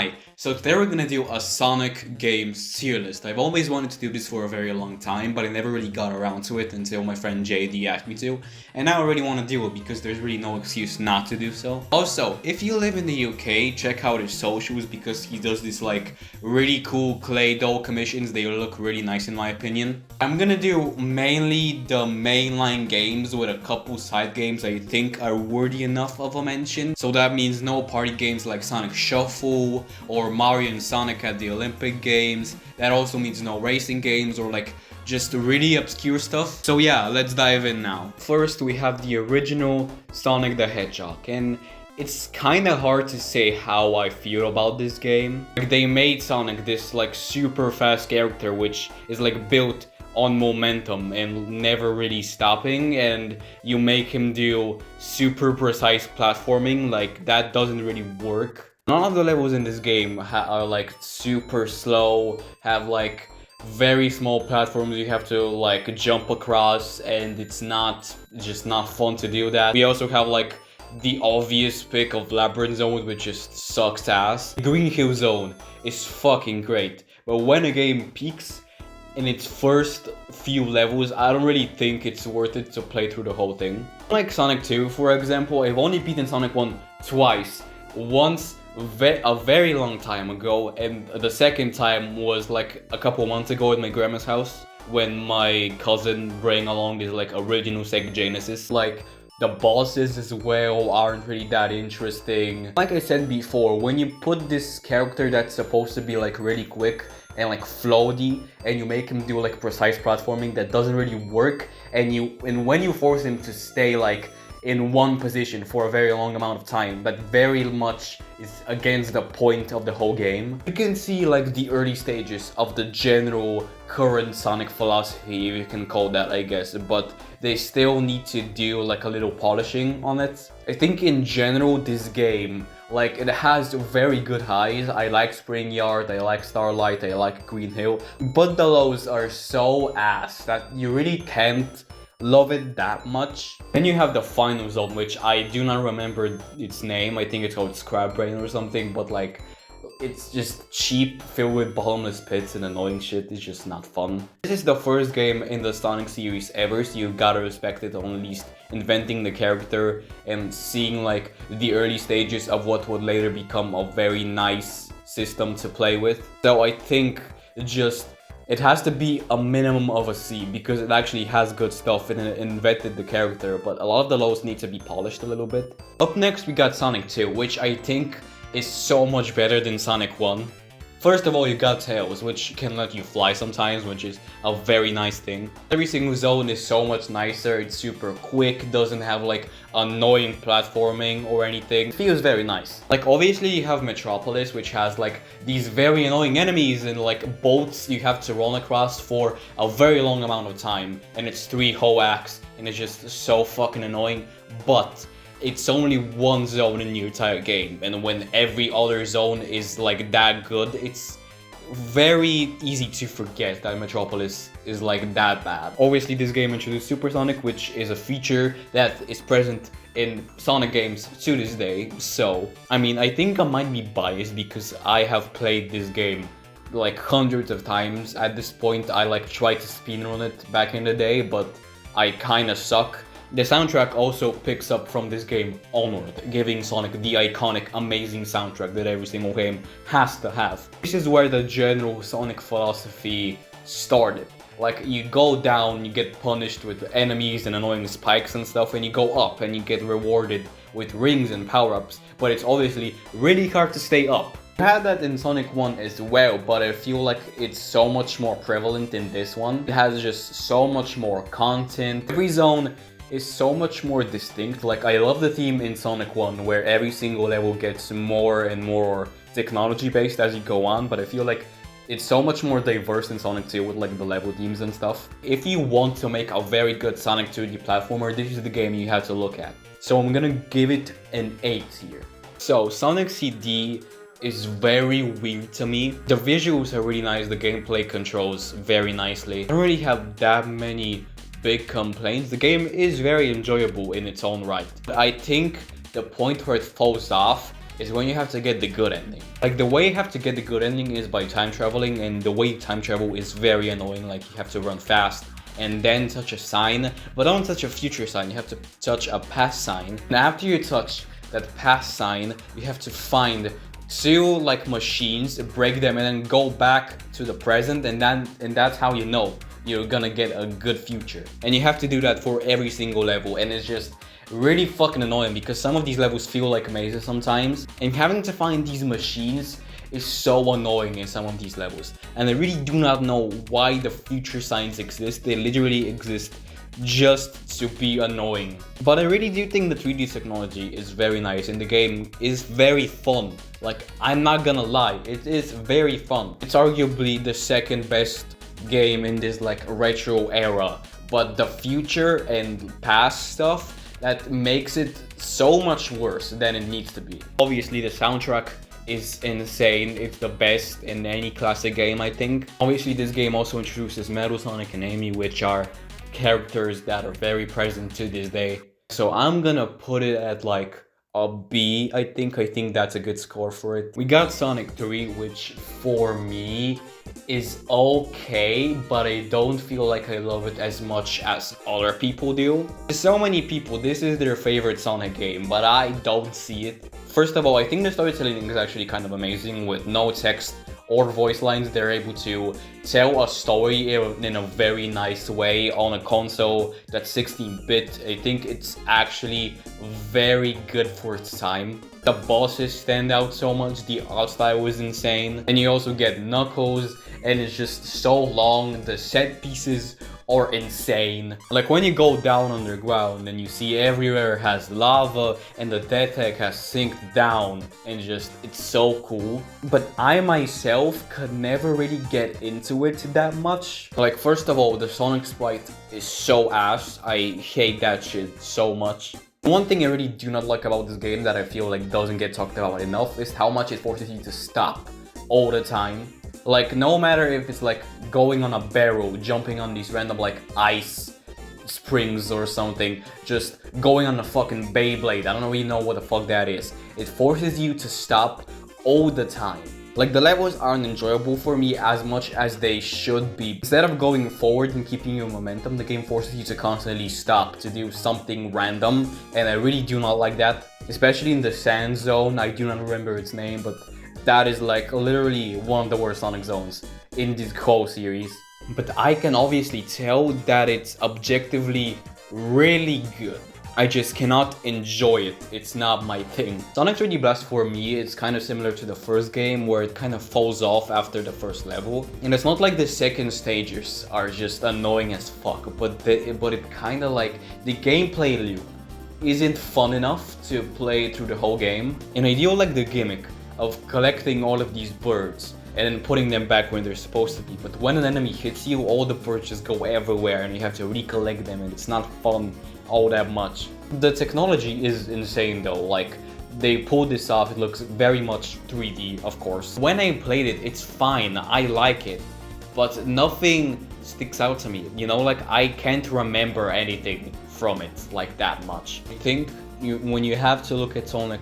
Hi, so today we're gonna do a Sonic games tier list. I've always wanted to do this for a very long time, but I never really got around to it until my friend JD asked me to, and now I really want to do it because there's really no excuse not to do so. Also, if you live in the UK, check out his socials because he does this like really cool clay doll commissions. They look really nice in my opinion. I'm gonna do mainly the mainline games with a couple side games I think are worthy enough of a mention. So that means no party games like Sonic Shuffle or Mario and Sonic at the Olympic Games. That also means no racing games or like just really obscure stuff. So yeah, let's dive in now. First we have the original Sonic the Hedgehog, and it's kinda hard to say how I feel about this game. Like, they made Sonic this like super fast character which is like built on momentum and never really stopping, and you make him do super precise platforming. Like, that doesn't really work. None of the levels in this game are like super slow, have like very small platforms you have to like jump across, and it's just not fun to do that. We also have like the obvious pick of Labyrinth Zone, which just sucks ass. Green Hill Zone is fucking great, but when a game peaks in its first few levels, I don't really think it's worth it to play through the whole thing. Like Sonic 2, for example, I've only beaten Sonic 1 twice. Once a very long time ago, and the second time was like a couple months ago at my grandma's house when my cousin brought along this like original Sega Genesis. Like, the bosses as well aren't really that interesting. Like I said before, when you put this character that's supposed to be like really quick and like floaty, and you make him do like precise platforming, that doesn't really work. And when you force him to stay like in one position for a very long amount of time, that very much is against the point of the whole game. You can see like the early stages of the general current Sonic philosophy, if you can call that, I guess, but they still need to do like a little polishing on it. I think in general this game, like, it has very good highs. I like Spring Yard, I like Starlight, I like Green Hill, but the lows are so ass that you really can't love it that much. Then you have the final zone, which I do not remember its name. I think it's called Scrap Brain or something, but like, it's just cheap, filled with bottomless pits and annoying shit. It's just not fun. This is the first game in the Sonic series ever, so you gotta respect it, on at least inventing the character and seeing like the early stages of what would later become a very nice system to play with. So I think it has to be a minimum of a C because it actually has good stuff and it invented the character, but a lot of the lows need to be polished a little bit. Up next we got Sonic 2, which I think is so much better than Sonic 1. First of all, you got Tails, which can let you fly sometimes, which is a very nice thing. Every single zone is so much nicer, it's super quick, doesn't have like annoying platforming or anything. It feels very nice. Like, obviously you have Metropolis, which has like these very annoying enemies and like boats you have to run across for a very long amount of time, and it's 3 whole acts, and it's just so fucking annoying. But it's only one zone in the entire game, and when every other zone is like that good, it's very easy to forget that Metropolis is like that bad. Obviously this game introduced Supersonic, which is a feature that is present in Sonic games to this day. So, I mean, I think I might be biased because I have played this game like hundreds of times at this point. I like tried to speedrun it back in the day, but I kinda suck. The soundtrack also picks up from this game onward, giving Sonic the iconic, amazing soundtrack that every single game has to have. This is where the general Sonic philosophy started. Like, you go down, you get punished with enemies and annoying spikes and stuff, and you go up and you get rewarded with rings and power-ups, but it's obviously really hard to stay up. I had that in Sonic 1 as well, but I feel like it's so much more prevalent in this one. It has just so much more content. Every zone is so much more distinct. Like, I love the theme in Sonic 1 where every single level gets more and more technology based as you go on, but I feel like it's so much more diverse in Sonic 2 with like the level themes and stuff. If you want to make a very good Sonic 2D platformer, this is the game you have to look at. So I'm gonna give it an 8 here. So Sonic CD is very weird to me. The visuals are really nice, the gameplay controls very nicely. I don't really have that many big complaints. The game is very enjoyable in its own right. But I think the point where it falls off is when you have to get the good ending. Like, the way you have to get the good ending is by time traveling, and the way time travel is very annoying. Like, you have to run fast and then touch a sign, but don't touch a future sign, you have to touch a past sign. And after you touch that past sign, you have to find two like machines, break them, and then go back to the present, and that's how you know you're gonna get a good future. And you have to do that for every single level, and it's just really fucking annoying because some of these levels feel like mazes sometimes, and having to find these machines is so annoying in some of these levels. And I really do not know why the future signs exist. They literally exist just to be annoying. But I really do think the 3D technology is very nice, and the game is very fun. Like, I'm not gonna lie, it is very fun. It's arguably the second best game in this like retro era, but the future and past stuff that makes it so much worse than it needs to be. Obviously the soundtrack is insane. It's the best in any classic game, I think. Obviously this game also introduces Metal Sonic and Amy, which are characters that are very present to this day. So I'm gonna put it at like a B, I think. I think that's a good score for it. We got Sonic 3, which for me is okay, but I don't feel like I love it as much as other people do. So many people, this is their favorite Sonic game, but I don't see it. First of all, I think the storytelling is actually kind of amazing. With no text or voice lines, they're able to tell a story in a very nice way on a console that's 16-bit. I think it's actually very good for its time. The bosses stand out so much, the art style is insane, and you also get Knuckles, and it's just so long. The set pieces are insane. Like when you go down underground and you see everywhere has lava and the death tag has synced down, and just it's so cool. But I myself could never really get into it that much. Like, first of all, the Sonic sprite is so ass. I hate that shit so much. One thing I really do not like about this game that I feel like doesn't get talked about enough is how much it forces you to stop all the time. Like, no matter if it's like going on a barrel, jumping on these random like ice springs or something, just going on a fucking Beyblade, I don't really know what the fuck that is. It forces you to stop all the time. Like, the levels aren't enjoyable for me as much as they should be. Instead of going forward and keeping your momentum, the game forces you to constantly stop to do something random, and I really do not like that. Especially in the sand zone, I do not remember its name, but that is like literally one of the worst Sonic zones in this whole series. But I can obviously tell that it's objectively really good. I just cannot enjoy it. It's not my thing. Sonic 3D Blast for me, it's kind of similar to the first game, where it kind of falls off after the first level. And it's not like the second stages are just annoying as fuck, but it kind of like the gameplay loop isn't fun enough to play through the whole game. And I do like the gimmick of collecting all of these birds and then putting them back when they're supposed to be. But when an enemy hits you, all the birds just go everywhere and you have to recollect them, and it's not fun all that much. The technology is insane though. Like, they pulled this off. It looks very much 3D, of course. When I played it, it's fine. I like it, but nothing sticks out to me. You know, like, I can't remember anything from it like that much. I think when you have to look at Sonic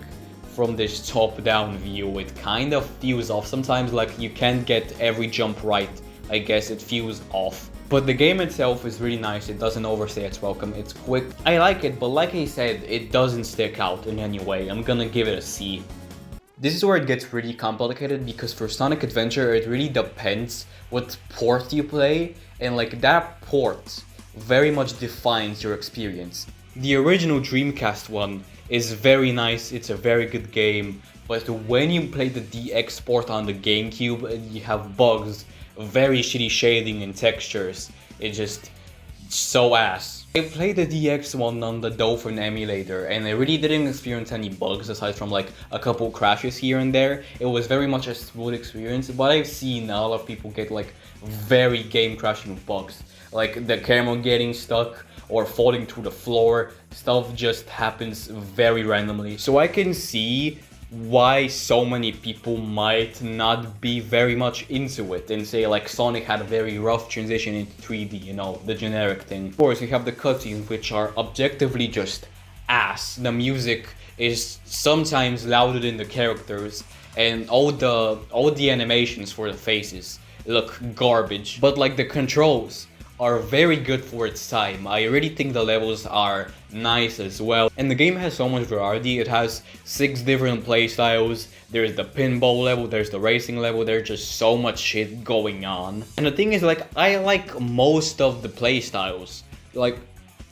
from this top-down view, it kind of feels off sometimes. Like, you can't get every jump right. I guess it feels off. But the game itself is really nice. It doesn't overstay its welcome. It's quick. I like it, but like I said, it doesn't stick out in any way. I'm gonna give it a C. This is where it gets really complicated, because for Sonic Adventure, it really depends what port you play, and like that port very much defines your experience. The original Dreamcast one is very nice. It's a very good game, but when you play the DX port on the GameCube, you have bugs, very shitty shading and textures. It's just so ass. I played the DX one on the Dolphin emulator, and I really didn't experience any bugs aside from like a couple crashes here and there. It was very much a smooth experience, but I've seen a lot of people get like very game crashing bugs, like the camera getting stuck or falling through the floor. Stuff just happens very randomly. So I can see why so many people might not be very much into it and say like Sonic had a very rough transition into 3D, you know, the generic thing. Of course, you have the cutscenes, which are objectively just ass. The music is sometimes louder than the characters, and all the animations for the faces look garbage. But like the controls are very good for its time. I really think the levels are nice as well. And the game has so much variety. It has 6 different playstyles. There's the pinball level, there's the racing level, there's just so much shit going on. And the thing is, like, I like most of the playstyles. Like,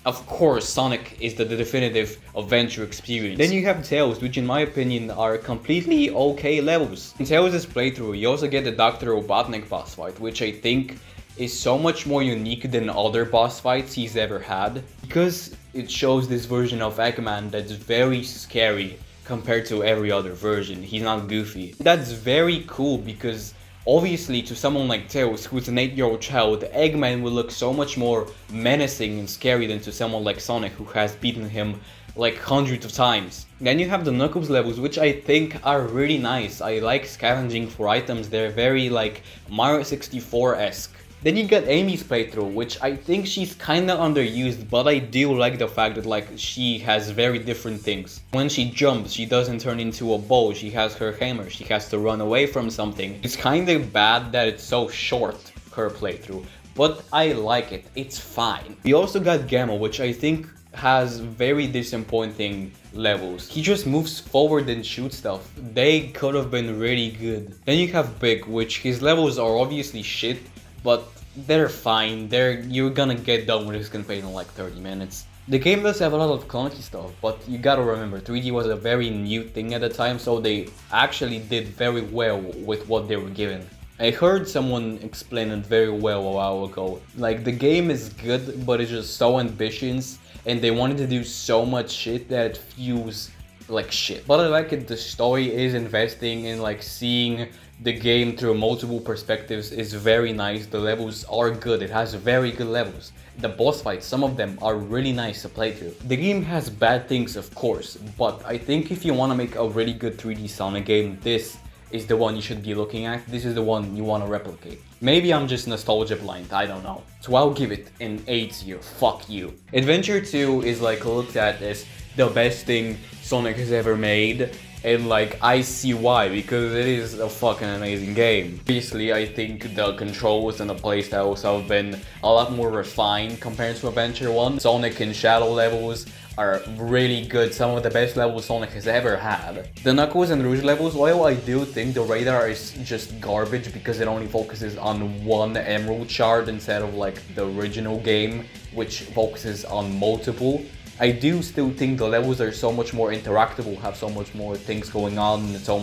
of course, Sonic is the definitive adventure experience. Then you have Tails, which in my opinion are completely okay levels. In Tails' playthrough, you also get the Dr. Robotnik boss fight, which I think is so much more unique than other boss fights he's ever had, because it shows this version of Eggman that's very scary compared to every other version. He's not goofy. That's very cool because obviously to someone like Tails, who's an 8-year-old child, Eggman will look so much more menacing and scary than to someone like Sonic, who has beaten him like hundreds of times. Then you have the Knuckles levels, which I think are really nice. I like scavenging for items. They're very like Mario 64-esque. Then you got Amy's playthrough, which I think she's kinda underused, but I do like the fact that like she has very different things. When she jumps, she doesn't turn into a bow, she has her hammer, she has to run away from something. It's kinda bad that it's so short, her playthrough, but I like it, it's fine. We also got Gamma, which I think has very disappointing levels. He just moves forward and shoots stuff. They could have been really good. Then you have Big, which his levels are obviously shit, but they're fine. You're gonna get done with this campaign in like 30 minutes. The game does have a lot of clunky stuff, but you gotta remember, 3D was a very new thing at the time, so they actually did very well with what they were given. I heard someone explain it very well a while ago. Like, the game is good, but it's just so ambitious, and they wanted to do so much shit that it feels like shit. But I like it, the story is investing in like seeing the game through multiple perspectives is very nice. The levels are good, it has very good levels. The boss fights, some of them are really nice to play through. The game has bad things, of course, but I think if you want to make a really good 3D Sonic game, this is the one you should be looking at. This is the one you want to replicate. Maybe I'm just nostalgia blind, I don't know. So I'll give it an A tier, fuck you. Adventure 2 is like looked at as the best thing Sonic has ever made, and like I see why, because it is a fucking amazing game. Obviously, I think the controls and the playstyles have been a lot more refined compared to Adventure 1. Sonic and Shadow levels are really good, some of the best levels Sonic has ever had. The Knuckles and Rouge levels, while I do think the radar is just garbage because it only focuses on one emerald shard instead of like the original game, which focuses on multiple, I do still think the levels are so much more interactable, have so much more things going on, and so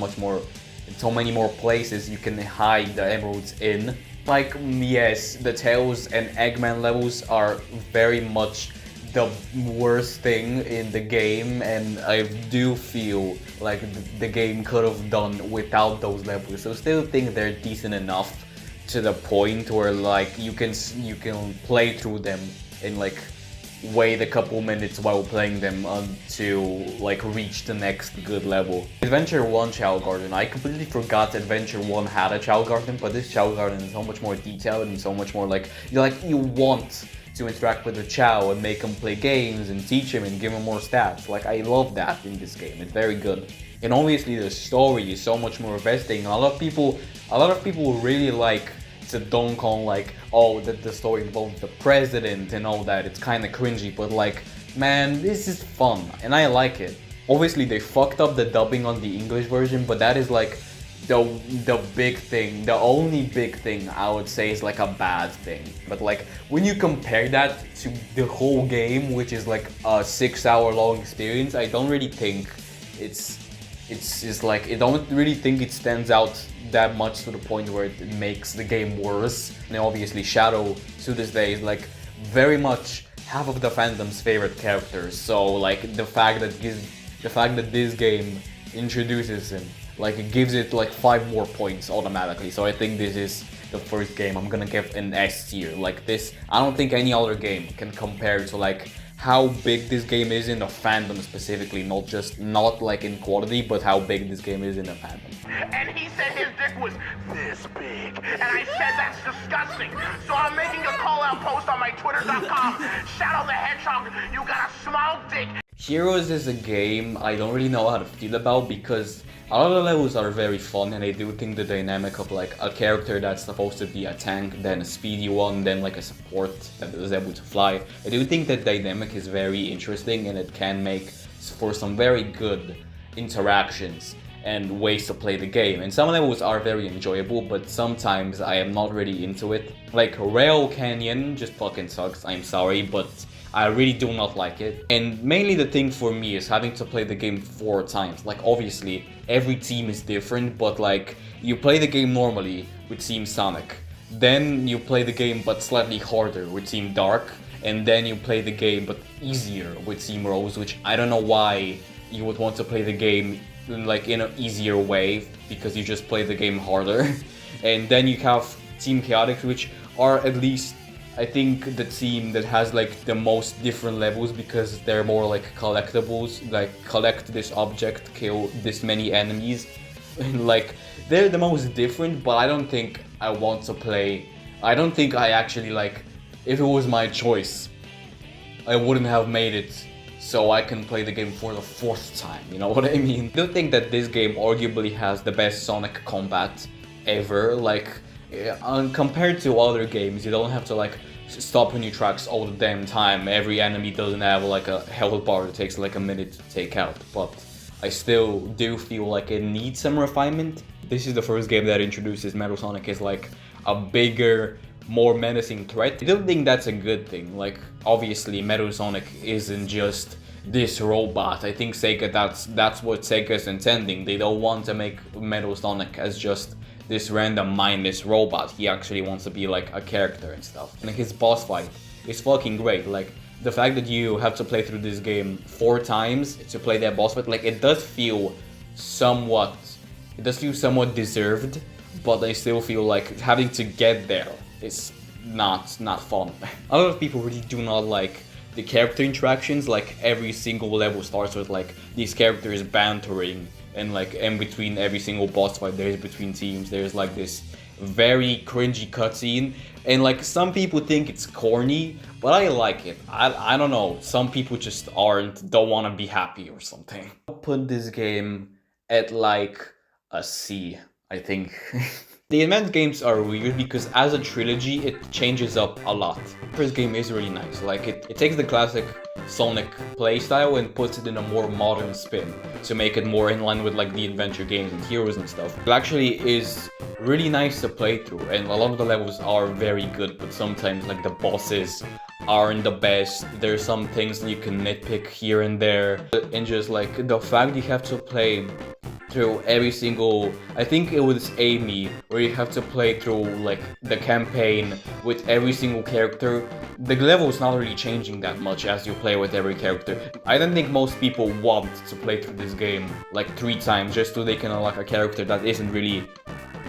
many more places you can hide the emeralds in. Like, yes, the Tails and Eggman levels are very much the worst thing in the game, and I do feel like the game could have done without those levels. So still think they're decent enough to the point where like you can play through them in like wait a couple minutes while playing them until like reach the next good level. Adventure 1 Chow Garden. I completely forgot Adventure 1 had a Chow Garden, but this Chow Garden is so much more detailed and so much more like you want to interact with the Chow and make him play games and teach him and give him more stats. Like, I love that in this game. It's very good. And obviously the story is so much more investing. A lot of people really like to dunk on like, oh, that the story involves the president and all that. It's kind of cringy, but like, man, this is fun and I like it. Obviously they fucked up the dubbing on the English version, but that is like the big thing. The only big thing I would say is like a bad thing. But like, when you compare that to the whole game, which is like a 6-hour long experience, I don't really think it's just like, I don't really think it stands out that much to the point where it makes the game worse. And obviously Shadow to this day is like very much half of the fandom's favorite characters. So like the fact that this game introduces him, like it gives it like 5 more points automatically. So I think this is the first game I'm gonna give an S tier. Like this, I don't think any other game can compare to like how big this game is in the fandom specifically, not like in quality, but how big this game is in the fandom. And he said his dick was this big, and I said that's disgusting. So I'm making a call out post on my twitter.com. Shadow the Hedgehog, you got a small dick. Heroes is a game I don't really know how to feel about because a lot of the levels are very fun, and I do think the dynamic of like a character that's supposed to be a tank, then a speedy one, then like a support that is able to fly. I do think that dynamic is very interesting, and it can make for some very good interactions and ways to play the game. And some levels are very enjoyable, but sometimes I am not really into it. Like Rail Canyon just fucking sucks, I'm sorry, but I really do not like it. And mainly the thing for me is having to play the game 4 times. Like obviously every team is different, but like you play the game normally with Team Sonic, then you play the game but slightly harder with Team Dark, and then you play the game but easier with Team Rose, which I don't know why you would want to play the game like in an easier way, because you just play the game harder. And then you have Team Chaotic, which are at least I think the team that has like the most different levels, because they're more like collectibles, like collect this object, kill this many enemies. And like they're the most different, but I don't think I want to play. I don't think I actually like, if it was my choice, I wouldn't have made it so I can play the game for the 4th time, you know what I mean? I do think that this game arguably has the best Sonic combat ever. Like compared to other games, you don't have to like stop in your tracks all the damn time. Every enemy doesn't have like a health bar that takes like a minute to take out, but I still do feel like it needs some refinement. This is the first game that introduces Metal Sonic as like a bigger, more menacing threat. I don't think that's a good thing. Like obviously Metal Sonic isn't just this robot. I think Sega, that's what Sega's intending. They don't want to make Metal Sonic as just this random mindless robot. He actually wants to be like a character and stuff. And his boss fight is fucking great. Like the fact that you have to play through this game 4 times to play that boss fight, like it does feel somewhat deserved, but I still feel like having to get there is not fun. A lot of people really do not like the character interactions. Like every single level starts with like these characters bantering, and like in between every single boss fight there's between teams, there's like this very cringy cutscene, and like some people think it's corny, but I like it. I don't know, some people just don't want to be happy or something. I'll put this game at like a C, I think. The advanced games are weird because as a trilogy it changes up a lot. The first game is really nice. Like it takes the classic Sonic playstyle and puts it in a more modern spin to make it more in line with like the adventure games and Heroes and stuff. It actually is really nice to play through, and a lot of the levels are very good, but sometimes like the bosses aren't the best. There's some things that you can nitpick here and there, and just like the fact you have to play through every single, I think it was Amy, where you have to play through like the campaign with every single character. The level is not really changing that much as you play with every character. I don't think most people want to play through this game like 3 times just so they can unlock a character that isn't really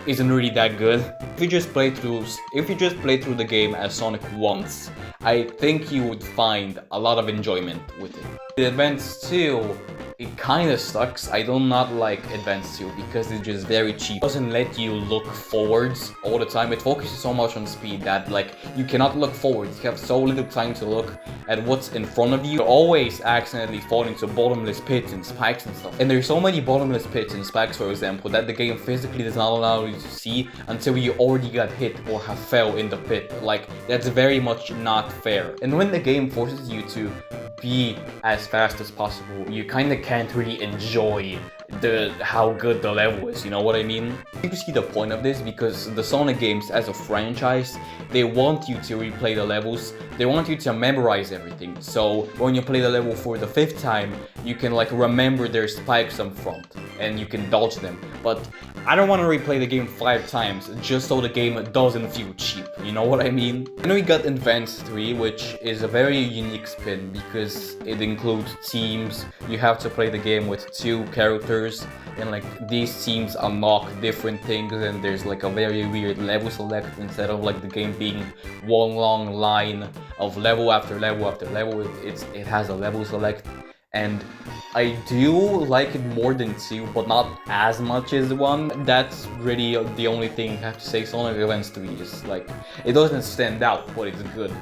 that good. If you just play through the game as Sonic once, I think you would find a lot of enjoyment with it. The Advance 2, it kind of sucks. I do not like Advance 2 because it's just very cheap. It doesn't let you look forwards all the time. It focuses so much on speed that like you cannot look forwards. You have so little time to look at what's in front of you. You always accidentally fall into bottomless pits and spikes and stuff. And there's so many bottomless pits and spikes, for example, that the game physically does not allow you to see until you already got hit or have fell in the pit. Like that's very much not fair. And when the game forces you to be as fast as possible, you kind of can't really enjoy how good the level is, you know what I mean? You can see the point of this because the Sonic games as a franchise, they want you to replay the levels, they want you to memorize everything, so when you play the level for the 5th time, you can like remember their spikes up front and you can dodge them. But I don't want to replay the game 5 times just so the game doesn't feel cheap, you know what I mean? Then we got Advance 3, which is a very unique spin because it includes teams. You have to play the game with 2 characters, and like these teams unlock different things, and there's like a very weird level select instead of like the game being one long line of level after level after level. It has a level select, And I do like it more than 2, but not as much as 1. That's really the only thing I have to say. Sonic Advance 3 is like, it doesn't stand out, but it's good.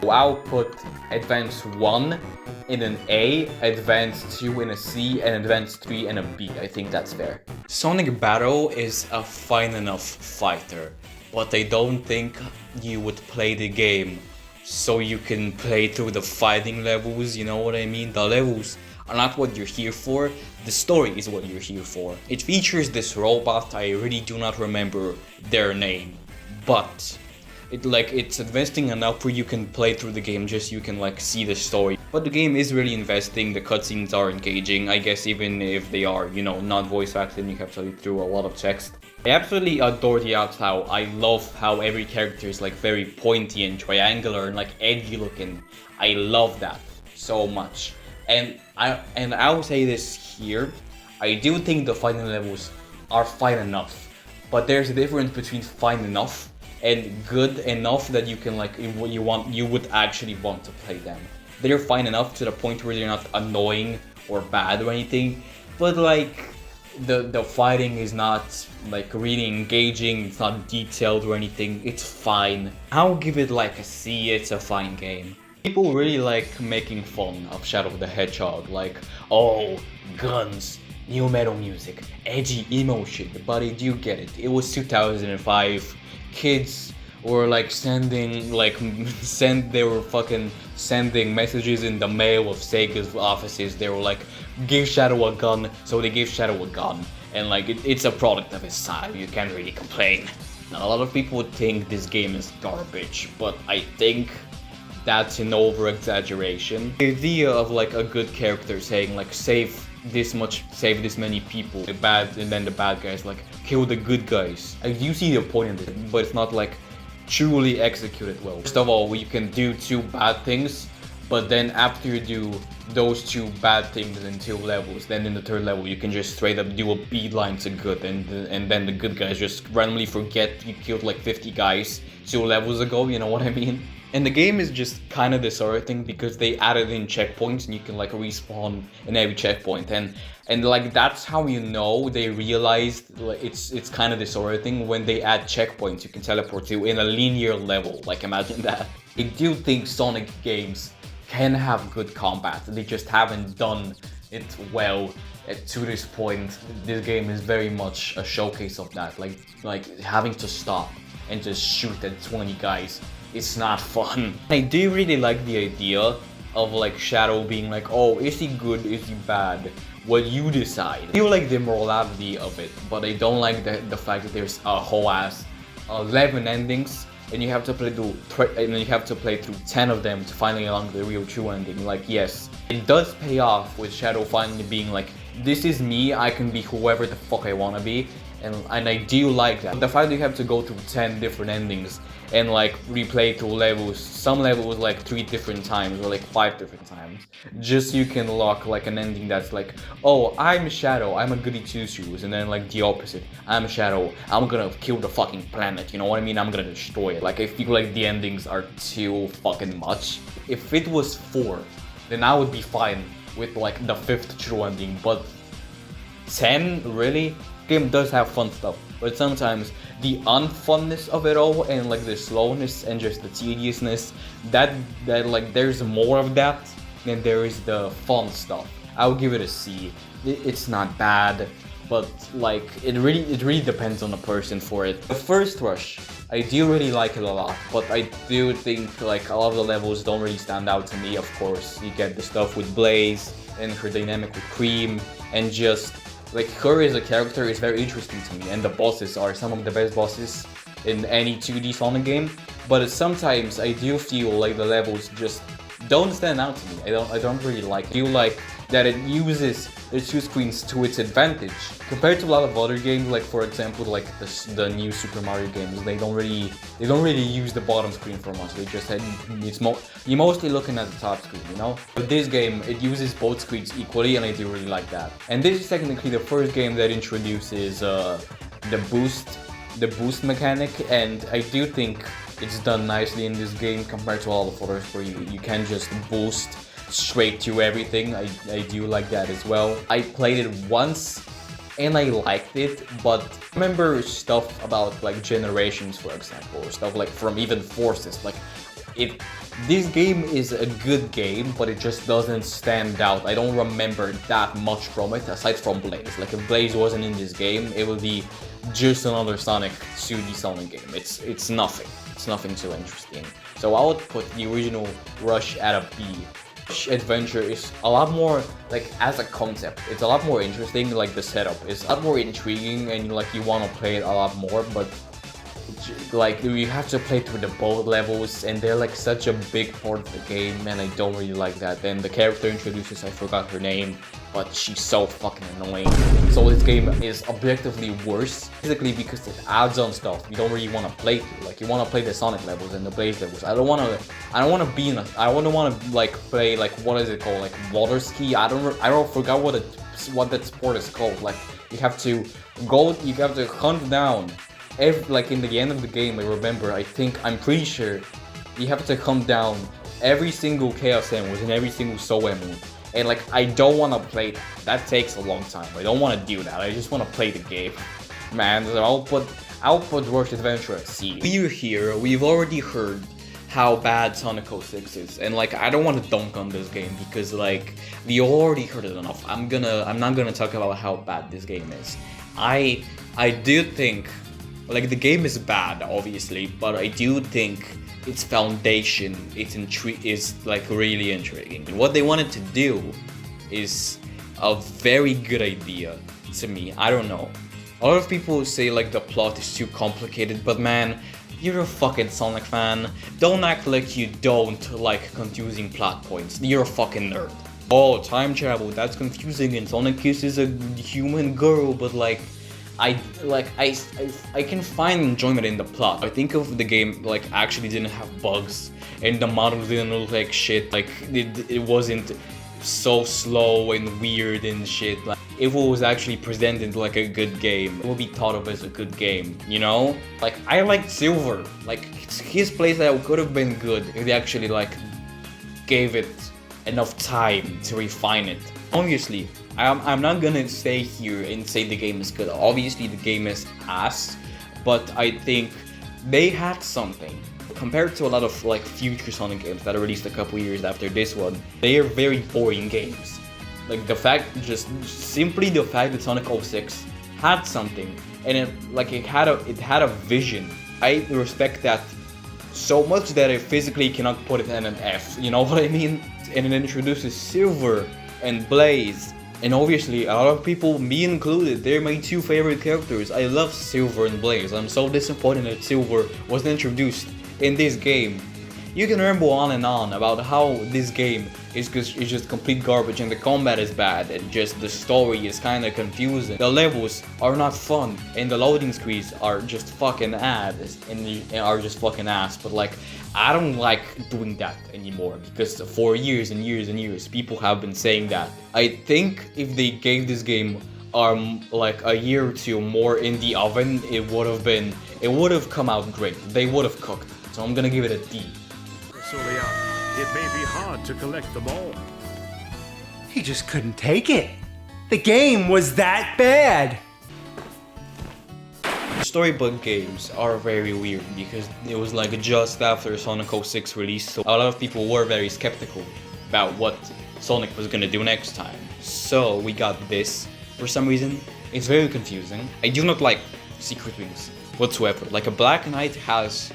I'll put Advance 1 in an A, Advance 2 in a C, and Advance 3 in a B. I think that's fair. Sonic Battle is a fine enough fighter, but I don't think you would play the game so you can play through the fighting levels, you know what I mean? The levels are not what you're here for, the story is what you're here for. It features this robot, I really do not remember their name, but it's investing enough where you can play through the game, just you can like see the story. But the game is really investing, the cutscenes are engaging, I guess even if they are, you know, not voice acted, you have to read through a lot of text. I absolutely adore the art style. I love how every character is like very pointy and triangular and like edgy looking. I love that so much. And I'll say this here, I do think the fighting levels are fine enough, but there's a difference between fine enough and good enough that you can like you would actually want to play them. They're fine enough to the point where they're not annoying or bad or anything, but like the fighting is not like really engaging, it's not detailed or anything, it's fine. I'll give it like a C, it's a fine game. People really like making fun of Shadow the Hedgehog, like, oh, guns, new metal music, edgy emo shit, but I do get it. It was 2005, kids were like they were fucking sending messages in the mail of Sega's offices. They were like, give Shadow a gun, so they gave Shadow a gun. And like, it's a product of its time, you can't really complain. Now, a lot of people would think this game is garbage, but I think that's an over-exaggeration. The idea of like a good character saying like, save this many people, and then the bad guys like, kill the good guys. I do see the point in it, but it's not like truly executed well. First of all, you can do 2 bad things, but then after you do those 2 bad things in 2 levels, then in the 3rd level you can just straight up do a beeline to good, and then the good guys just randomly forget you killed like 50 guys 2 levels ago, you know what I mean? And the game is just kind of disorienting because they added in checkpoints and you can like respawn in every checkpoint, and like that's how you know they realized like it's kind of disorienting when they add checkpoints you can teleport to in a linear level. Like, imagine that. I do think Sonic games can have good combat, they just haven't done it well to this point. This game is very much a showcase of that, like having to stop and just shoot at 20 guys. It's not fun. I do really like the idea of like Shadow being like, oh, is he good, is he bad? Well, you decide. I feel like the morality of it, but I don't like the fact that there's a whole ass 11 endings and you have to play through 10 of them to finally unlock the real true ending. Like, yes, it does pay off with Shadow finally being like, this is me, I can be whoever the fuck I wanna be. And I do like that. The fact that you have to go through 10 different endings and like replay through levels, some levels like 3 different times or like 5 different times, just so you can lock like an ending that's like, oh, I'm Shadow, I'm a goody two shoes, and then like the opposite, I'm Shadow, I'm gonna kill the fucking planet, you know what I mean, I'm gonna destroy it. Like, I feel like the endings are too fucking much. If it was 4, then I would be fine with like the 5th true ending, but 10, really? Game does have fun stuff, but sometimes the unfunness of it all and like the slowness and just the tediousness, that like there's more of that than there is the fun stuff. I'll give it a C. It's not bad, but like it really depends on the person for it. The first rush, I do really like it a lot, but I do think like a lot of the levels don't really stand out to me. Of course, you get the stuff with Blaze and her dynamic with Cream, and just like her as a character is very interesting to me, and the bosses are some of the best bosses in any 2D Sonic game. But sometimes I do feel like the levels just don't stand out to me. I don't really like it. I feel like that it uses the 2 screens to its advantage compared to a lot of other games, like for example like the new Super Mario games. They don't really use the bottom screen for much. They just you're mostly looking at the top screen, you know. But this game, it uses both screens equally, and I do really like that. And this is technically the first game that introduces the boost mechanic, and I do think it's done nicely in this game compared to all of others where you can just boost straight to everything. I do like that as well. I played it once and I liked it, but I remember stuff about like Generations, for example, or stuff like from even Forces. Like, this game is a good game, but it just doesn't stand out. I don't remember that much from it, aside from Blaze. Like, if Blaze wasn't in this game, it would be just another Sonic 2D Sonic game. It's nothing. It's nothing too interesting. So I would put the original Rush at a B. Rush Adventure is a lot more, like, as a concept, it's a lot more interesting. Like, the setup is a lot more intriguing, and like you want to play it a lot more, but like you have to play through the both levels, and they're like such a big part of the game, and I don't really like that. Then the character introduces, I forgot her name, but she's so fucking annoying. So this game is objectively worse, physically, because it adds on stuff you don't really want to play through. Like, you want to play the Sonic levels and the Blaze levels. I don't want to be in a, I don't want to like play, like, what is it called, like water ski. I don't forgot what that sport is called. Like, you have to hunt down. Like, in the end of the game, I'm pretty sure you have to hunt down every single Chaos Emerald and every single Soul Emerald. And like, I don't want to play that. That takes a long time. I don't want to do that. I just want to play the game. Man, so I'll put Rush Adventure at C. We're here, we've already heard how bad Sonic 06 is, and like, I don't want to dunk on this game because like, we already heard it enough. I'm not gonna talk about how bad this game is. I do think, like, the game is bad, obviously, but I do think its foundation, is like really intriguing. And what they wanted to do is a very good idea to me. I don't know. A lot of people say like the plot is too complicated, but man, you're a fucking Sonic fan. Don't act like you don't like confusing plot points. You're a fucking nerd. Oh, time travel, that's confusing, and Sonic kisses a human girl, but like, I can find enjoyment in the plot. I think if the game like actually didn't have bugs and the models didn't look like shit, like it wasn't so slow and weird and shit. Like, if it was actually presented like a good game, it will be thought of as a good game, you know? Like, I liked Silver. Like, his playstyle could have been good if they actually like gave it enough time to refine it. Obviously, I'm not gonna stay here and say the game is good. Obviously, the game is ass, but I think they had something. Compared to a lot of like future Sonic games that are released a couple years after this one, they are very boring games. Like, simply the fact that Sonic 06 had something, and it had a vision. I respect that so much that I physically cannot put it in an F. You know what I mean? And it introduces Silver and Blaze. And obviously, a lot of people, me included, they're my two favorite characters. I love Silver and Blaze. I'm so disappointed that Silver wasn't introduced in this game. You can ramble on and on about how this game is just complete garbage, and the combat is bad, and just the story is kinda confusing. The levels are not fun, and the loading screens are just fucking ass, but like, I don't like doing that anymore, because for years and years and years, people have been saying that. I think if they gave this game like a year or two more in the oven, it would have come out great. They would have cooked. So I'm gonna give it a D. So they are. It may be hard to collect them all. He just couldn't take it. The game was that bad. Storybook games are very weird because it was like just after Sonic 06 release, so a lot of people were very skeptical about what Sonic was gonna do next time. So we got this. For some reason, it's very confusing. I do not like Secret Rings whatsoever. Like, a Black Knight has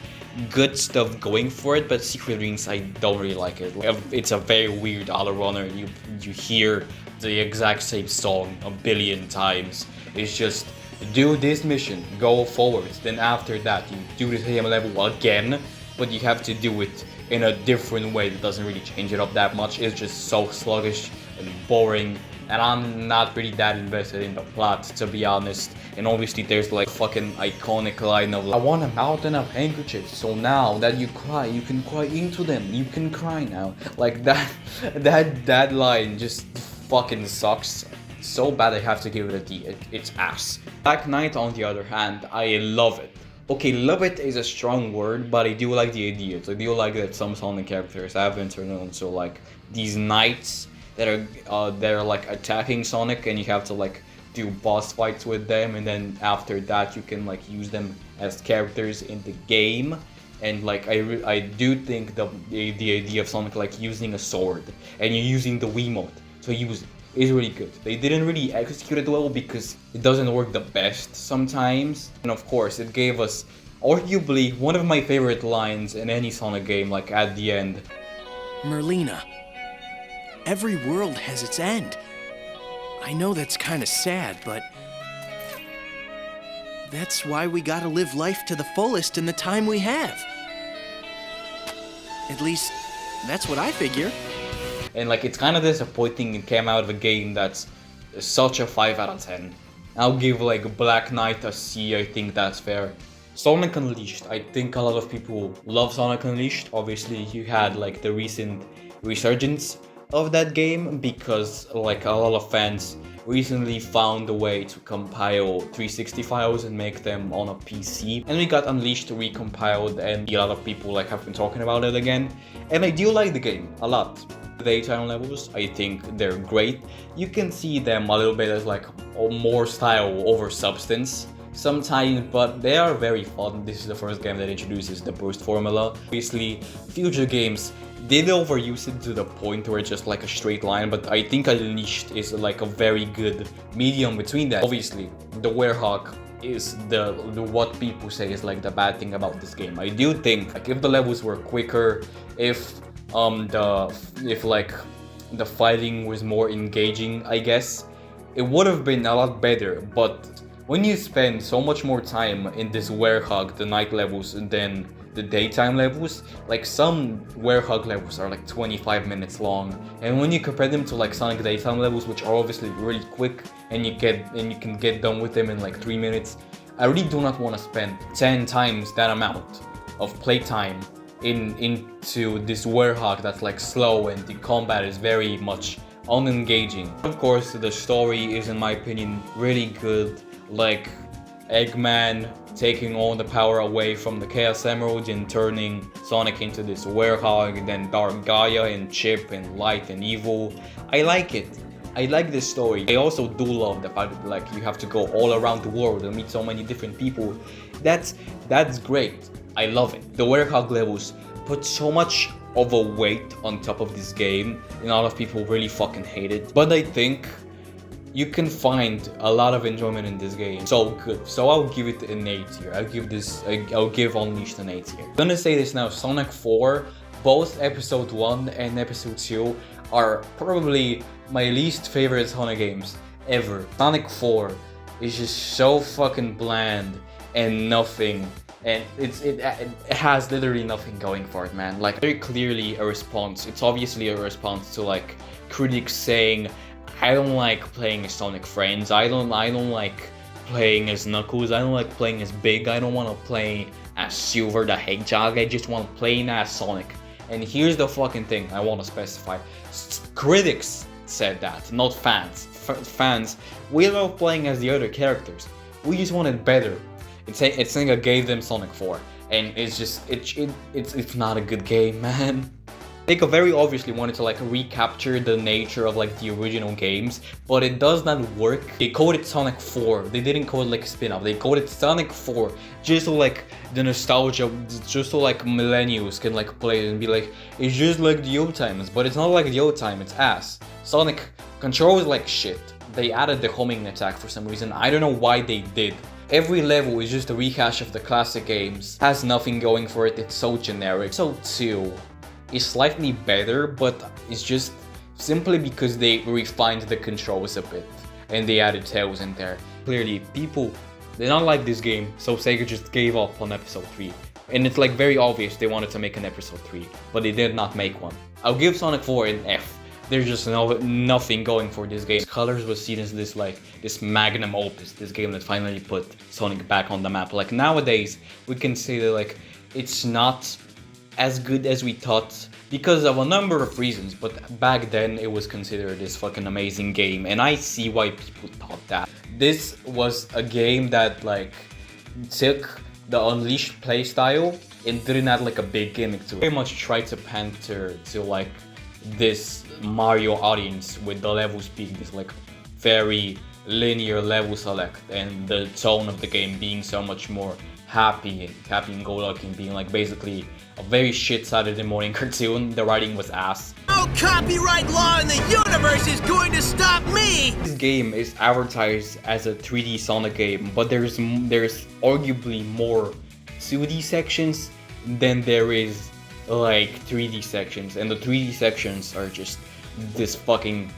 good stuff going for it, but Secret Rings, I don't really like it. It's a very weird auto runner. You hear the exact same song a billion times. It's just, do this mission, go forward. Then after that, you do the same level again, but you have to do it in a different way that doesn't really change it up that much. It's just so sluggish and boring, and I'm not really that invested in the plot, to be honest. And obviously there's like fucking iconic line of, I want a mountain of handkerchiefs, so now that you cry, you can cry into them, you can cry now. Like, that line just fucking sucks so bad I have to give it a D. It's ass. Black Knight, on the other hand, I love it. Okay, love it is a strong word, but I do like the ideas. I do like that some Sonic characters have been turned into like these knights that are like attacking Sonic, and you have to like do boss fights with them, and then after that you can like use them as characters in the game. And like I do think the idea of Sonic like using a sword and you're using the Wiimote to use it is really good. They didn't really execute it well because it doesn't work the best sometimes. And of course, it gave us arguably one of my favorite lines in any Sonic game, like at the end. Merlina, every world has its end. I know that's kind of sad, but that's why we gotta live life to the fullest in the time we have. At least, that's what I figure. And like it's kind of disappointing it came out of a game that's such a 5 out of 10. I'll give like Black Knight a C, I think that's fair. Sonic Unleashed, I think a lot of people love Sonic Unleashed. Obviously you had like the recent resurgence of that game because like a lot of fans recently found a way to compile 360 files and make them on a PC, and we got Unleashed recompiled, and a lot of people like have been talking about it again, and I do like the game a lot. The daytime levels, I think they're great. You can see them a little bit as like more style over substance sometimes, but they are very fun. This is the first game that introduces the burst formula. Obviously, future games did overuse it to the point where it's just like a straight line, but I think Unleashed is like a very good medium between that. Obviously, the werehog is the what people say is like the bad thing about this game. I do think like if the levels were quicker, if like the fighting was more engaging, I guess it would have been a lot better. But when you spend so much more time in this werehog, the night levels, than the daytime levels, like some werehog levels are like 25 minutes long, and when you compare them to like Sonic daytime levels, which are obviously really quick and you can get done with them in like 3 minutes, I really do not want to spend 10 times that amount of playtime into this werehog that's like slow and the combat is very much unengaging. Of course, the story is in my opinion really good, like Eggman taking all the power away from the Chaos Emerald and turning Sonic into this werehog, and then Dark Gaia and Chip and Light and Evil. I like it. I like this story. I also do love the fact that like you have to go all around the world and meet so many different people. That's great. I love it. The werehog levels put so much of a weight on top of this game, and a lot of people really fucking hate it. But I think you can find a lot of enjoyment in this game. So good. So I'll give it an 8 here. I'll give Unleashed an 8 here. I'm gonna say this now, Sonic 4, both episode 1 and episode 2 are probably my least favorite Sonic games ever. Sonic 4 is just so fucking bland and nothing. And it has literally nothing going for it, man. Like very clearly a response. It's obviously a response to like critics saying, I don't like playing as Sonic Friends. I don't like playing as Knuckles. I don't like playing as Big. I don't want to play as Silver the Hedgehog. I just want to play as Sonic. And here's the fucking thing I want to specify. Critics said that, not fans. Fans, we love playing as the other characters. We just want it better. It's saying I gave them Sonic 4, and it's just it's not a good game, man. They very obviously wanted to like recapture the nature of like the original games, but it does not work. They called it Sonic 4. They didn't call it like a spin-off. They called it Sonic 4 just so like the nostalgia, just so like millennials can like play it and be like, it's just like the old times. But it's not like the old time. It's ass. Sonic controls like shit. They added the homing attack for some reason. I don't know why they did. Every level is just a rehash of the classic games. Has nothing going for it. It's so generic. So 2 is slightly better, but it's just simply because they refined the controls a bit and they added Tails in there. Clearly, people did not like this game, so Sega just gave up on episode 3. And it's like very obvious they wanted to make an episode 3, but they did not make one. I'll give Sonic 4 an F. There's just nothing going for this game. Colors was seen as this magnum opus, this game that finally put Sonic back on the map. Like nowadays, we can say that like it's not as good as we thought because of a number of reasons, but back then it was considered this fucking amazing game, and I see why people thought that. This was a game that like took the unleashed playstyle, it didn't add like a big gimmick to it. Very much tried to pander to like this Mario audience with the levels being this like very linear level select and the tone of the game being so much more happy and go-lucky and being like basically a very shit Saturday morning cartoon. The writing was ass. No copyright law in the universe is going to stop me! This game is advertised as a 3D Sonic game, but there's arguably more 2D sections than there is like 3D sections, and the 3D sections are just this fucking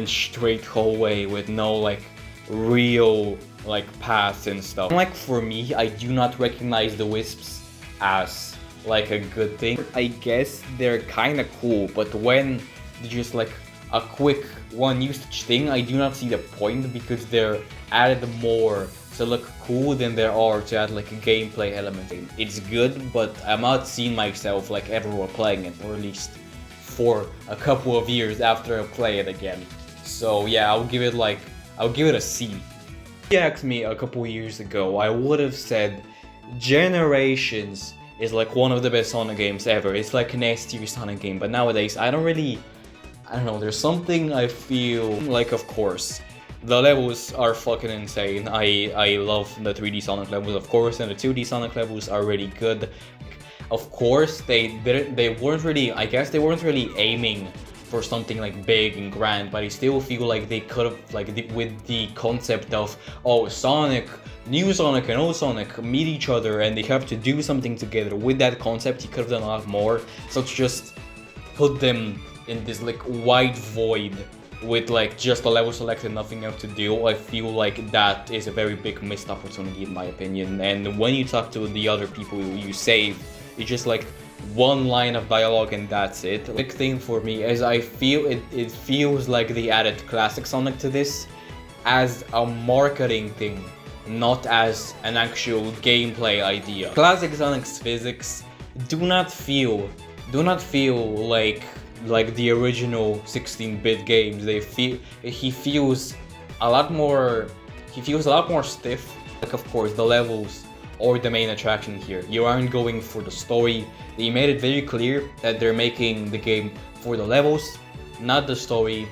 straight hallway with no like real like paths and stuff. Like for me, I do not recognize the wisps as like a good thing. I guess they're kind of cool, but when they're just like a quick one usage thing, I do not see the point because they're added more to look cool than there are to add like a gameplay element. It's good, but I'm not seeing myself like ever playing it, or at least for a couple of years after I play it again. So yeah, I'll give it a C. If you asked me a couple years ago, I would have said Generations is like one of the best Sonic games ever. It's like an S-tier Sonic game, but nowadays I don't know, there's something I feel like, of course, the levels are fucking insane. I love the 3D Sonic levels, of course, and the 2D Sonic levels are really good. Of course, they weren't really, I guess they weren't really aiming for something like big and grand, but I still feel like they could have, like, with the concept of, oh, Sonic, new Sonic and old Sonic meet each other and they have to do something together. With that concept, you could have done a lot more. So to just put them in this like wide void with like just a level select and nothing else to do, I feel like that is a very big missed opportunity in my opinion. And when you talk to the other people you save, it's just like one line of dialogue and that's it. The big thing for me is I feel it feels like they added Classic Sonic to this as a marketing thing, not as an actual gameplay idea. Classic Sonic's physics do not feel like the original 16-bit games. He feels a lot more stiff. Like, of course, the levels or the main attraction here, you aren't going for the story. They made it very clear that they're making the game for the levels, not the story,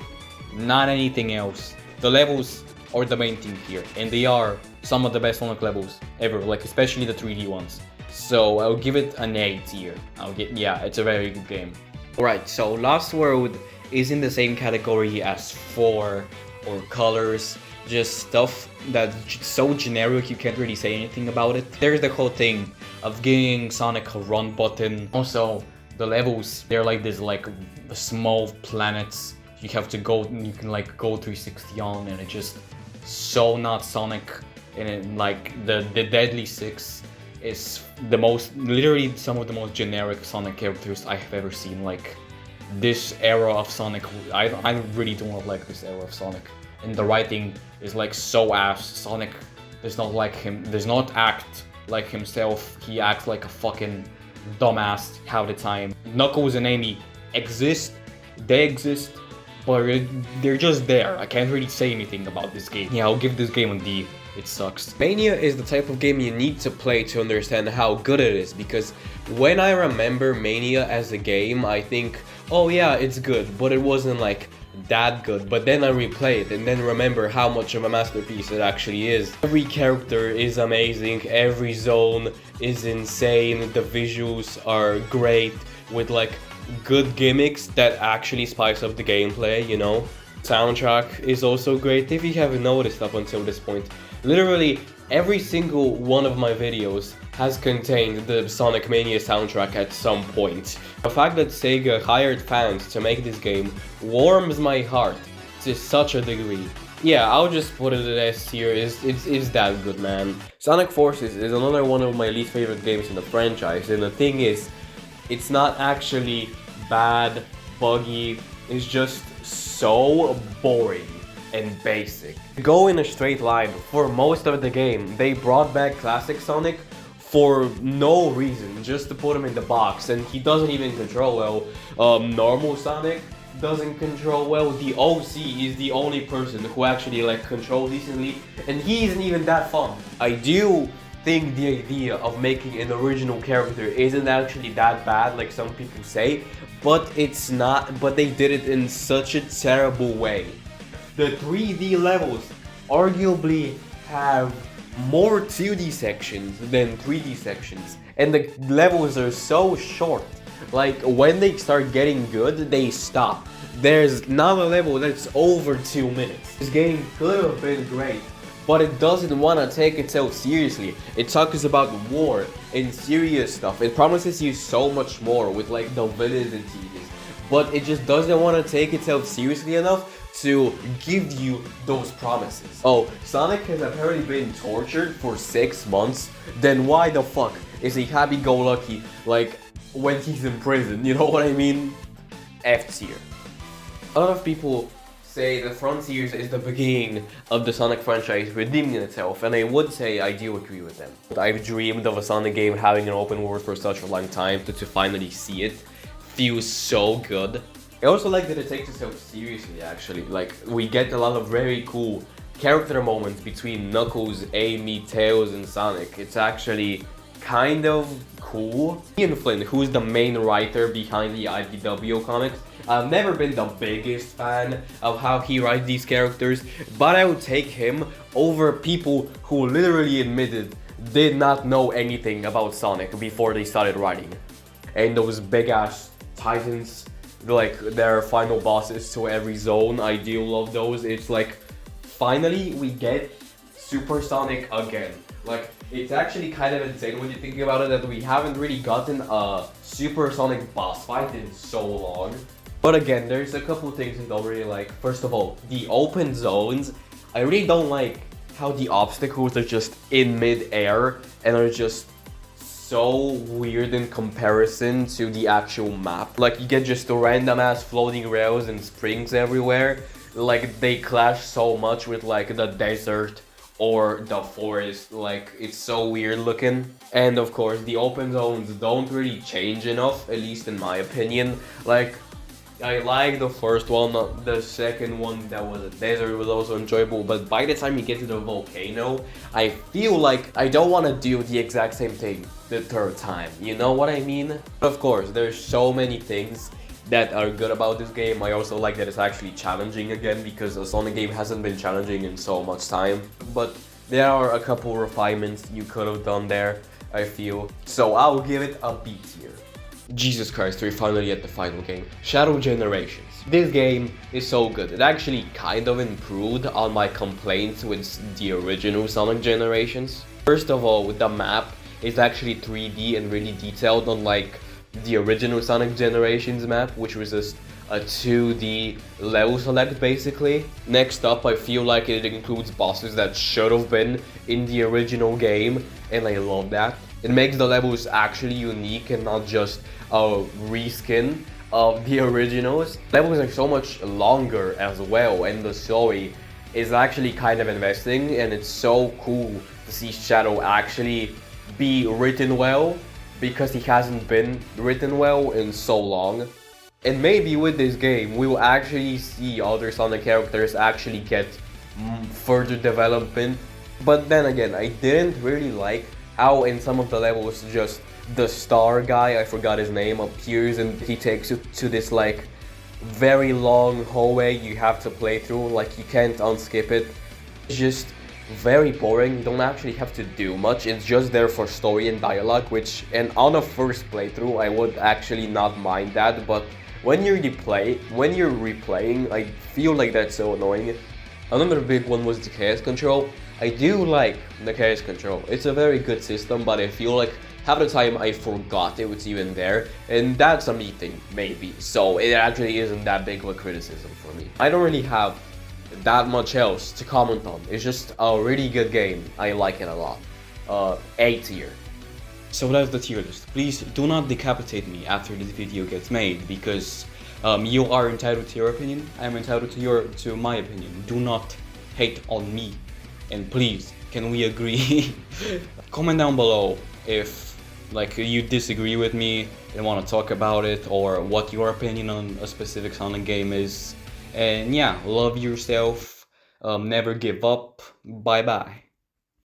not anything else. The levels are the main thing here, and they are some of the best Sonic levels ever, like especially the 3D ones. So I'll give it an A tier. Yeah, it's a very good game. Alright, so Lost World is in the same category as 4 or Colors, just stuff that's so generic you can't really say anything about it. There's the whole thing of giving Sonic a run button. Also, the levels, they're like this like small planets you have to go, you can like go 360 on, and it's just so not Sonic. And it, like the Deadly Six is the most, literally some of the most generic Sonic characters I have ever seen. Like this era of Sonic, I really don't like this era of Sonic. And the writing is like so ass. Sonic does not act like himself. He acts like a fucking dumbass half the time. Knuckles and Amy exist, they exist, but they're just there. I can't really say anything about this game. Yeah, I'll give this game a D. It sucks. Mania is the type of game you need to play to understand how good it is, because when I remember Mania as a game, I think, oh yeah, it's good, but it wasn't like that good. But then I replay it and then remember how much of a masterpiece it actually is. Every character is amazing, every zone is insane, the visuals are great with like good gimmicks that actually spice up the gameplay, you know. Soundtrack is also great. If you haven't noticed up until this point, literally every single one of my videos has contained the Sonic Mania soundtrack at some point. The fact that Sega hired fans to make this game warms my heart to such a degree. Yeah, I'll just put it at S tier. It's that good, man. Sonic Forces is another one of my least favorite games in the franchise, and the thing is, it's not actually bad, buggy, it's just so boring and basic. Go in a straight line for most of the game. They brought back Classic Sonic for no reason, just to put him in the box, and he doesn't even control well. Normal Sonic doesn't control well. The OC is the only person who actually like controls decently, and he isn't even that fun. I do think the idea of making an original character isn't actually that bad, like some people say, but it's not. But they did it in such a terrible way. The 3D levels arguably have more 2D sections than 3D sections, and the levels are so short. Like, when they start getting good, they stop. There's not a level that's over 2 minutes. This game could have been great, but it doesn't want to take itself seriously. It talks about war and serious stuff. It promises you so much more with like the villains and teams, but it just doesn't want to take itself seriously enough to give you those promises. Oh, Sonic has apparently been tortured for 6 months, then why the fuck is he happy-go-lucky like when he's in prison, you know what I mean? F tier. A lot of people say that Frontiers is the beginning of the Sonic franchise redeeming itself, and I would say I do agree with them. I've dreamed of a Sonic game having an open world for such a long time, to finally see it feels so good. I also like that it takes itself seriously, actually. Like, we get a lot of very cool character moments between Knuckles, Amy, Tails, and Sonic. It's actually kind of cool. Ian Flynn, who's the main writer behind the IDW comics, I've never been the biggest fan of how he writes these characters, but I would take him over people who literally admitted did not know anything about Sonic before they started writing. And those big ass titans, like their final bosses to every zone, I do love those. It's like, finally we get Super Sonic again. Like, it's actually kind of insane when you think about it that we haven't really gotten a Super Sonic boss fight in so long. But again, there's a couple things I don't really like. First of all, the open zones. I really don't like how the obstacles are just in mid-air and are just so weird in comparison to the actual map. Like, you get just the random ass floating rails and springs everywhere. Like, they clash so much with like the desert or the forest. Like, it's so weird looking. And of course, the open zones don't really change enough, at least in my opinion. Like, I like the first one, the second one that was a desert was also enjoyable, but by the time you get to the volcano, I feel like I don't want to do the exact same thing the third time, you know what I mean? Of course, there's so many things that are good about this game. I also like that it's actually challenging again, because a Sonic game hasn't been challenging in so much time, but there are a couple refinements you could have done there, I feel. So I'll give it a B tier. Jesus Christ, we're finally at the final game. Shadow Generations. This game is so good. It actually kind of improved on my complaints with the original Sonic Generations. First of all, the map is actually 3D and really detailed, unlike the original Sonic Generations map, which was just a 2D level select basically. Next up, I feel like it includes bosses that should have been in the original game, and I love that. It makes the levels actually unique and not just a reskin of the originals. Levels are so much longer as well, and the story is actually kind of investing, and it's so cool to see Shadow actually be written well, because he hasn't been written well in so long. And maybe with this game, we will actually see other Sonic characters actually get further development. But then again, I didn't really like how in some of the levels just the star guy, I forgot his name, appears and he takes you to this like very long hallway you have to play through, like you can't unskip it. It's just very boring. You don't actually have to do much. It's just there for story and dialogue, which, and on a first playthrough I would actually not mind that, but when you're replaying, I feel like that's so annoying. Another big one was the chaos control. I do like the chaos control. It's a very good system, but I feel like half the time I forgot it was even there, and that's a me thing, maybe. So it actually isn't that big of a criticism for me. I don't really have that much else to comment on. It's just a really good game. I like it a lot. A tier. So that's the tier list. Please do not decapitate me after this video gets made, because you are entitled to your opinion. I am entitled to my opinion. Do not hate on me. And please, can we agree? Comment down below if like you disagree with me and want to talk about it, or what your opinion on a specific Sonic game is. And yeah, love yourself, never give up, bye bye.